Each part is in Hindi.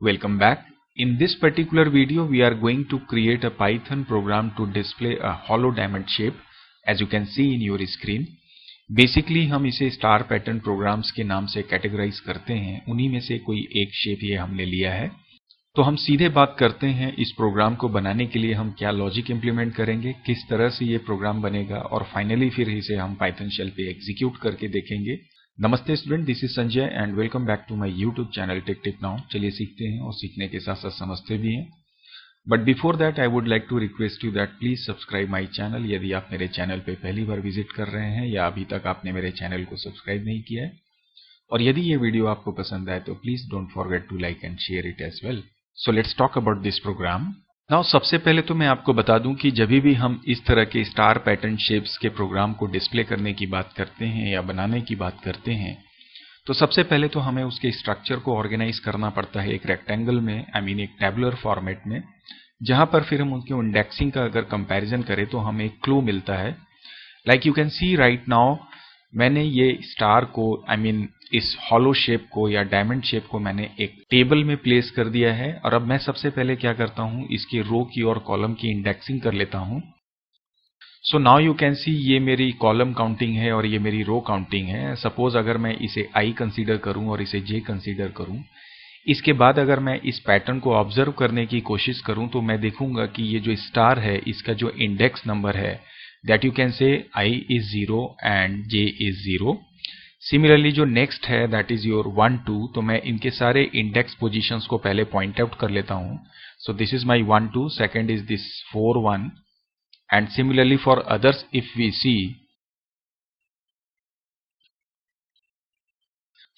Welcome back. In this particular video, we are going to create a Python program to display a hollow diamond shape, as you can see in your screen. Basically, हम इसे स्टार पैटर्न प्रोग्राम्स के नाम से कैटेगराइज करते हैं. उन्हीं में से कोई एक शेप ये हमने लिया है. तो हम सीधे बात करते हैं इस प्रोग्राम को बनाने के लिए हम क्या लॉजिक इंप्लीमेंट करेंगे, किस तरह से ये प्रोग्राम बनेगा और फाइनली फिर इसे हम पाइथन शेल पे एग्जीक्यूट करके देखेंगे. नमस्ते student, this is Sanjay and welcome back to my YouTube channel tech tip now. चलिए सीखते हैं और सीखने के साथ साथ समझते भी हैं. But before that I would like to request you that please subscribe my channel यदि आप मेरे चैनल पे पहली बार विजिट कर रहे हैं या अभी तक आपने मेरे चैनल को सब्सक्राइब नहीं किया है. और यदि ये वीडियो आपको पसंद आए तो please don't forget to like and share it as well. So let's talk about this program. Now सबसे पहले तो मैं आपको बता दूं कि जब भी हम इस तरह के स्टार पैटर्न शेप्स के प्रोग्राम को डिस्प्ले करने की बात करते हैं या बनाने की बात करते हैं तो सबसे पहले तो हमें उसके स्ट्रक्चर को ऑर्गेनाइज करना पड़ता है एक रेक्टेंगल में, एक टैबुलर फॉर्मेट में, जहां पर फिर हम उनके इंडेक्सिंग का अगर कंपैरिजन करें तो हमें एक क्लू मिलता है. Like you can C right now मैंने ये स्टार को इस हॉलो शेप को या डायमंड शेप को मैंने एक टेबल में प्लेस कर दिया है. और अब मैं सबसे पहले क्या करता हूं, इसके रो की और कॉलम की इंडेक्सिंग कर लेता हूं. सो नाउ यू कैन सी ये मेरी कॉलम काउंटिंग है और ये मेरी रो काउंटिंग है. सपोज अगर मैं इसे i कंसीडर करूं और इसे j कंसीडर करूं, इसके बाद अगर मैं इस पैटर्न को ऑब्जर्व करने की कोशिश करूं तो मैं देखूंगा कि ये जो स्टार है इसका जो इंडेक्स नंबर है that you can say i is 0 and j is 0. Similarly जो नेक्स्ट है दैट इज योर 1 2, तो मैं इनके सारे इंडेक्स पोजीशंस को पहले पॉइंट आउट कर लेता हूं. So this is my 1 2, second is this 4 1. And similarly for others if we see,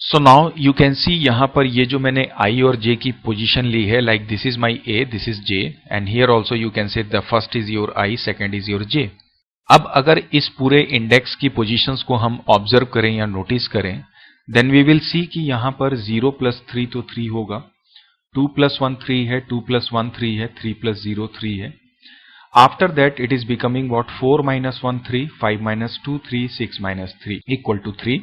so now you can see यहाँ पर ये जो मैंने I और J की पोजीशन ली है, like this is my A, this is J, and here also you can say the first is your I, second is your J. अब अगर इस पूरे इंडेक्स की पोजीशंस को हम ऑब्जर्व करें या नोटिस करें, then we will see कि यहाँ पर 0 plus 3 तो 3 होगा, 2 plus 1 3 है, 2 plus 1 3 है, 3 plus 0 3 है. After that it is becoming what 4 minus 1 3, 5 minus 2 3, 6 minus 3 equal to 3.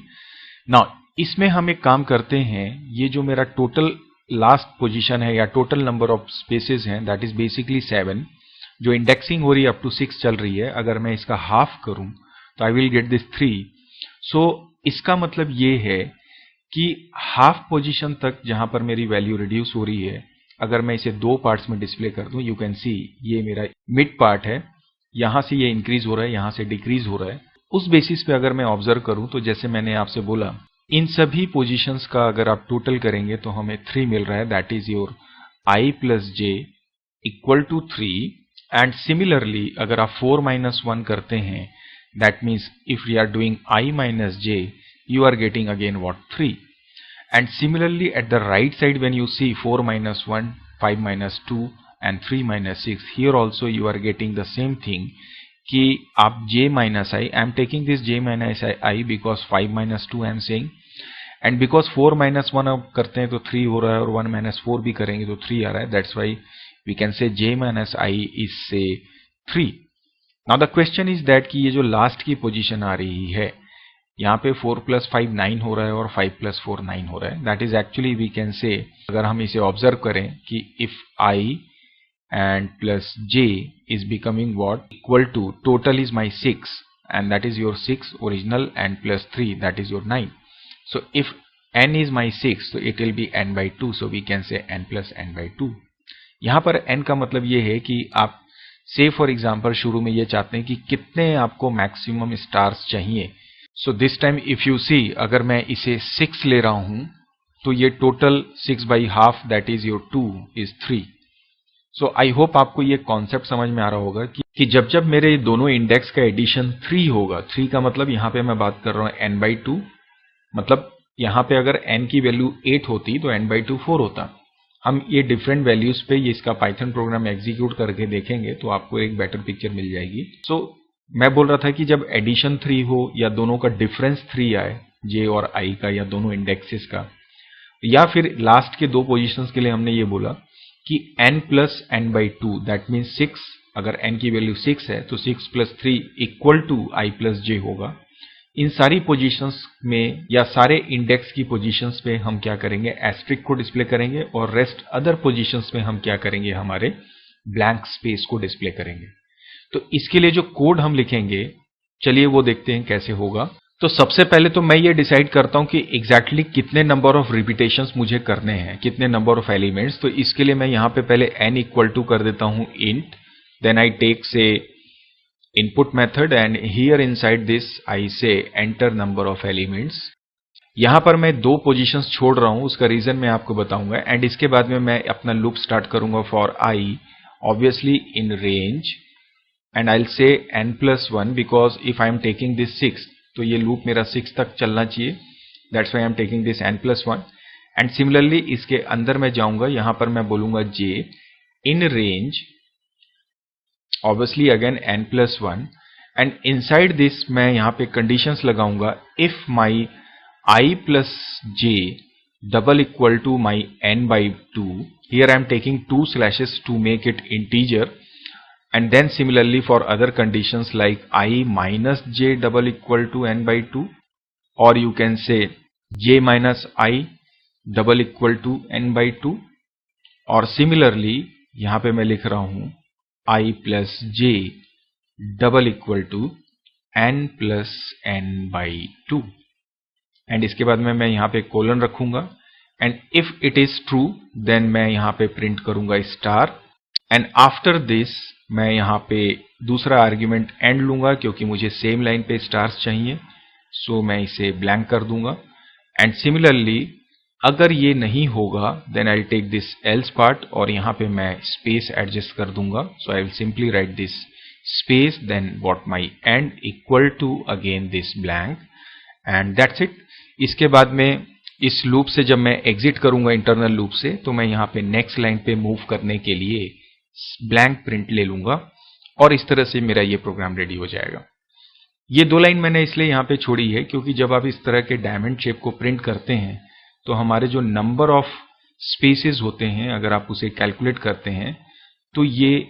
Now इसमें हम एक काम करते हैं, ये जो मेरा टोटल लास्ट पोजीशन है या टोटल नंबर ऑफ स्पेसेस हैं दैट इज बेसिकली 7. जो इंडेक्सिंग हो रही है अप टू 6 चल रही है. अगर मैं इसका हाफ करूं तो आई विल गेट दिस 3. सो इसका मतलब ये है कि हाफ पोजीशन तक जहां पर मेरी वैल्यू रिड्यूस हो रही है, अगर मैं इसे दो पार्ट्स में डिस्प्ले कर दूं, यू कैन सी ये मेरा मिड पार्ट है, यहां से ये इंक्रीज हो रहा है, यहां से डिक्रीज हो रहा है. उस बेसिस पे अगर मैं ऑब्जर्व करूं तो जैसे मैंने आपसे बोला इन सभी पोजीशंस का अगर आप टोटल करेंगे तो हमें 3 मिल रहा है. That is your i plus j equal to 3. And similarly अगर आप 4 माइनस 1 करते हैं that means if you are doing i minus j you are getting again what 3. And similarly at the right side when you see 4 minus 1, 5 minus 2 and 3 minus 6, here also you are getting the same thing कि आप j minus I am taking this j minus I because 5 minus 2 I am saying, and because 4 minus 1 अब करते हैं तो 3 हो रहा है और 1 minus 4 भी करेंगे तो 3 आ रहा है. That's why we can say j minus I is say 3. Now the question is that कि ये जो लास्ट की पोजीशन आ रही है यहाँ पे 4 plus 5 9 हो रहा है और 5 plus 4 9 हो रहा है. That is actually we can say, अगर हम इसे ऑब्जर्व करें कि if I and plus J is becoming what equal to total is my 6 and that is your 6 original and plus 3 that is your 9. So if n is my 6 तो it will be n by 2. So we can say n plus n by 2. यहाँ पर n का मतलब ये है कि आप से फॉर एग्जाम्पल शुरू में ये चाहते हैं कि कितने आपको मैक्सिमम स्टार्स चाहिए. So this time if you see अगर मैं इसे 6 ले रहा हूं तो ये total 6 by half that is your 2 is 3. So I hope आपको ये कॉन्सेप्ट समझ में आ रहा होगा कि जब जब मेरे दोनों इंडेक्स का एडिशन 3 होगा, 3 का मतलब यहां पे मैं बात कर रहा हूं n by 2, मतलब यहां पे अगर n की वैल्यू 8 होती तो n by 2 4 होता. हम ये डिफरेंट वैल्यूज पे ये इसका पाइथन प्रोग्राम एग्जीक्यूट करके देखेंगे तो आपको एक बेटर पिक्चर मिल जाएगी. सो मैं बोल रहा था कि जब एडिशन 3 हो या दोनों का डिफरेंस 3 आए, j और i का या दोनों इंडेक्सेस का, या फिर लास्ट के दो पोजीशंस के लिए हमने ये बोला कि n plus n by 2 that means 6. अगर n की वैल्यू 6 है तो 6 plus 3 equal to i plus j होगा. इन सारी पोजीशंस में या सारे इंडेक्स की पोजीशंस पे हम क्या करेंगे, एस्ट्रिक को डिस्प्ले करेंगे और रेस्ट अदर पोजीशंस में हम क्या करेंगे, हमारे ब्लैंक स्पेस को डिस्प्ले करेंगे। तो इसके लिए जो कोड हम लिखेंगे, चलिए वो देखते हैं कैसे होगा। तो सबसे पहले तो मैं ये डिसाइड करता हूं कि एग्जैक्टली कितने नंबर ऑफ रिपीटेशंस मुझे करने हैं, कितने नंबर ऑफ एलिमेंट्स। तो इसके लिए मैं यहां पे पहले n इक्वल टू कर देता हूं int, देन आई टेक से input method and here inside this I say enter number of elements। यहां पर मैं 2 पोजीशंस छोड़ रहा हूं, उसका रीजन मैं आपको बताऊंगा। एंड इसके बाद में मैं अपना लूप स्टार्ट करूंगा for i obviously in range and I'll say n+1 because if I am taking this 6 तो ये लूप मेरा 6 तक चलना चाहिए, that's why I am taking this n+1। And similarly इसके अंदर मैं जाऊंगा, यहां पर मैं बोलूंगा j in range obviously again n+1 and inside this मैं यहां पे कंडीशंस लगाऊंगा if my I plus j double equal to my n/2, here I am taking 2 slashes to make it integer and then similarly for other conditions like I minus j double equal to n/2 or you can say j minus I double equal to n/2 और similarly यहां पे मैं लिख रहा हूं I plus j double equal to n plus n/2 and इसके बाद में मैं यहां पे कोलन रखूंगा and if it is true then मैं यहां पे प्रिंट करूंगा स्टार एंड आफ्टर दिस मैं यहां पे दूसरा आर्ग्यूमेंट एंड लूंगा क्योंकि मुझे सेम लाइन पे स्टार्स चाहिए, सो मैं इसे ब्लैंक कर दूंगा। एंड सिमिलरली अगर ये नहीं होगा then I take this else part और यहां पे मैं स्पेस एडजस्ट कर दूंगा, so I will simply write this space then what my and equal to again this blank and that's it. इसके बाद में इस लूप से जब मैं एग्जिट करूंगा इंटरनल लूप से तो मैं यहां पे नेक्स्ट लाइन पे मूव करने के लिए ब्लैंक प्रिंट ले लूंगा और इस तरह से मेरा ये प्रोग्राम रेडी हो जाएगा। ये 2 लाइन मैंने इसलिए यहां पे छोड़ी है क्योंकि जब आप इस तरह के डायमंड शेप को प्रिंट करते हैं तो हमारे जो नंबर ऑफ स्पेसेस होते हैं अगर आप उसे कैलकुलेट करते हैं तो ये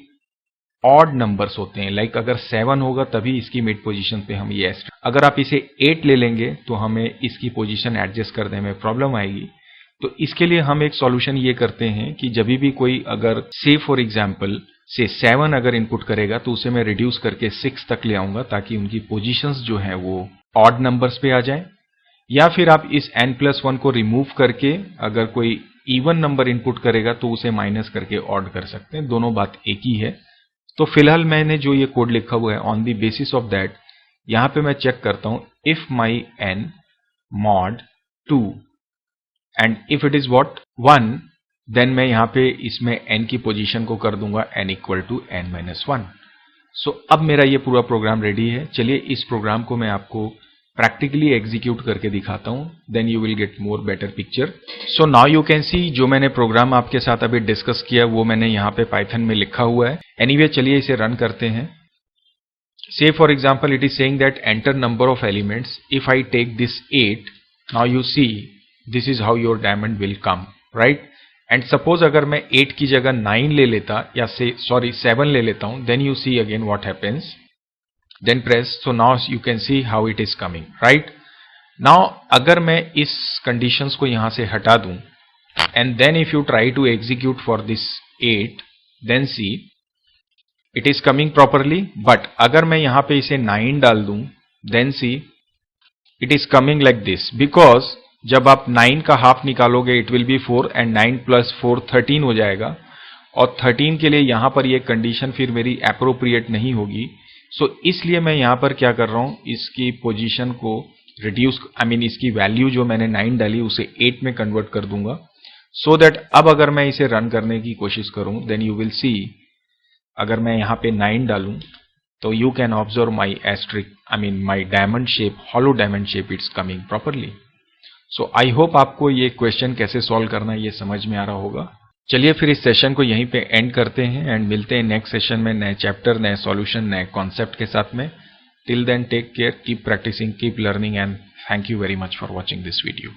ऑड नंबर्स होते हैं। लाइक अगर 7 होगा तभी इसकी मिड पोजीशन पे हम ये अगर आप इसे 8 ले लेंगे तो हमें इसकी पोजीशन एडजस्ट करने में प्रॉब्लम आएगी। तो इसके लिए हम एक सॉल्यूशन ये करते हैं कि जब भी कोई अगर से फॉर एग्जांपल से 7 अगर इनपुट करेगा तो उसे मैं रिड्यूस करके 6 तक ले आऊंगा ताकि उनकी पोजीशंस जो है वो ऑड नंबर्स पे आ जाए। या फिर आप इस n+1 को रिमूव करके अगर कोई इवन नंबर इनपुट करेगा तो उसे माइनस करके ऑड कर सकते हैं, दोनों बात एक ही है। तो फिलहाल मैंने जो ये कोड लिखा हुआ है on the basis of that यहां पे मैं चेक करता हूं if my n mod 2 and if it is what 1 then मैं यहां पे इसमें n की पोजीशन को कर दूंगा n इक्वल टू n-1। सो अब मेरा ये पूरा प्रोग्राम रेडी है। चलिए इस प्रोग्राम को मैं आपको प्रैक्टिकली एग्जीक्यूट करके दिखाता हूं, then you will get more better picture. So now you can see जो मैंने प्रोग्राम आपके साथ अभी डिस्कस किया वो मैंने यहां पे पाइथन में लिखा हुआ है। एनीवे चलिए इसे रन करते हैं। Say for example it is saying that enter number of elements, if I take this 8 now you see this is how your diamond will come, right. And suppose अगर मैं 8 की जगह 9 ले लेता या 7 ले लेता हूं, then you see again what happens, then press, so now you can see how it is coming, right। now अगर मैं इस conditions को यहां से हटा दूं and then if you try to execute for this 8 then see it is coming properly, but अगर मैं यहां पे इसे 9 डाल दूं then see it is coming like this because जब आप 9 का हाफ निकालोगे it will be 4 and 9 plus 4 13 हो जाएगा और 13 के लिए यहां पर ये कंडीशन फिर मेरी एप्रोप्रिएट नहीं होगी। सो इसलिए मैं यहां पर क्या कर रहा हूं, इसकी पोजीशन को रिड्यूस इसकी वैल्यू जो मैंने 9 डाली उसे 8 में कन्वर्ट कर दूंगा सो दैट अब अगर मैं इसे रन करने की कोशिश करूं देन यू विल सी अगर मैं यहां पे 9 डालूं तो you can observe my asterisk my diamond shape, hollow diamond shape it's coming properly. So I hope आपको ये क्वेश्चन कैसे सॉल्व करना है ये समझ में आ रहा होगा। चलिए फिर इस सेशन को यहीं पे एंड करते हैं एंड मिलते हैं नेक्स्ट सेशन में नए चैप्टर, नए सॉल्यूशन, नए कॉन्सेप्ट के साथ में। Till then take care, keep practising, keep learning and thank you very much for watching this video.